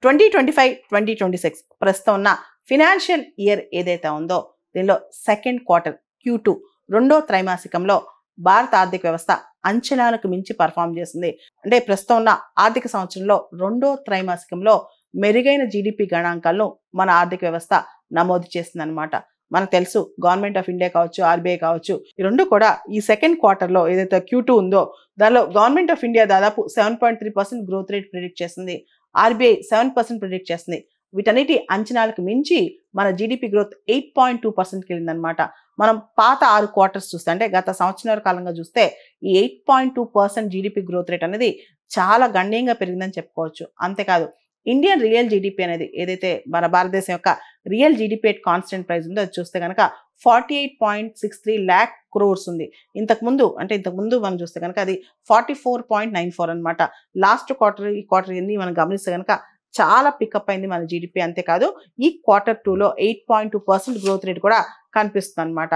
2025-2026 ప్రస్తుతం ఉన్న financial year ఏదైతే ఉందో దీనిలో సెకండ్ క్వార్టర్ Q2 రెండో త్రైమాసికంలో భారత ఆర్థిక వ్యవస్థ అంచనాలకు మించి పర్ఫామ్ చేసింది. అంటే ప్రస్తుతం ఉన్న ఆర్థిక సంవత్సరంలో రెండో త్రైమాసికంలో మెరుగైన జీడిపి గణాంకాలను మన ఆర్థిక వ్యవస్థ నమోదు చేసిందనమాట. మనకు తెలుసు గవర్నమెంట్ ఆఫ్ ఇండియా కావచ్చు, RBI కావచ్చు, ఈ రెండు కూడా ఈ సెకండ్ క్వార్టర్లో ఏదైతే Q2 ఉందో దానిలో గవర్నమెంట్ ఆఫ్ ఇండియా దాదాపు 7.3% గ్రోత్ రేట్ ప్రిడిక్ట్ చేసింది. RBI 7% ప్రిడిక్ట్ చేస్తుంది. వీటన్నిటి అంచనాలకు మించి మన జీడిపి గ్రోత్ 8.2%కి వెళ్ళిందనమాట. మనం పాత 6 క్వార్టర్స్ చూస్తే అంటే గత సంవత్సరాల కాలంగా చూస్తే ఈ 8.2% జీడిపి గ్రోత్ రేట్ అనేది చాలా గణనీయంగా పెరిగిందని చెప్పుకోవచ్చు. అంతేకాదు ఇండియన్ రియల్ జీడిపి అనేది ఏదైతే మన భారతదేశం యొక్క real GDP at constant price ఉందో అది చూస్తే కనుక 48.63 lakh crores ఉంది. ఇంతకుముందు మనం చూస్తే కనుక అది 44.94 అనమాట. లాస్ట్ క్వార్టర్ ఈ క్వార్టర్ ఎన్ని మనం గమనిస్తే కనుక చాలా పికప్ అయింది మన జీడిపి. అంతేకాదు ఈ Q2లో 8.2% గ్రోత్ రేట్ కూడా కనిపిస్తుంది అనమాట.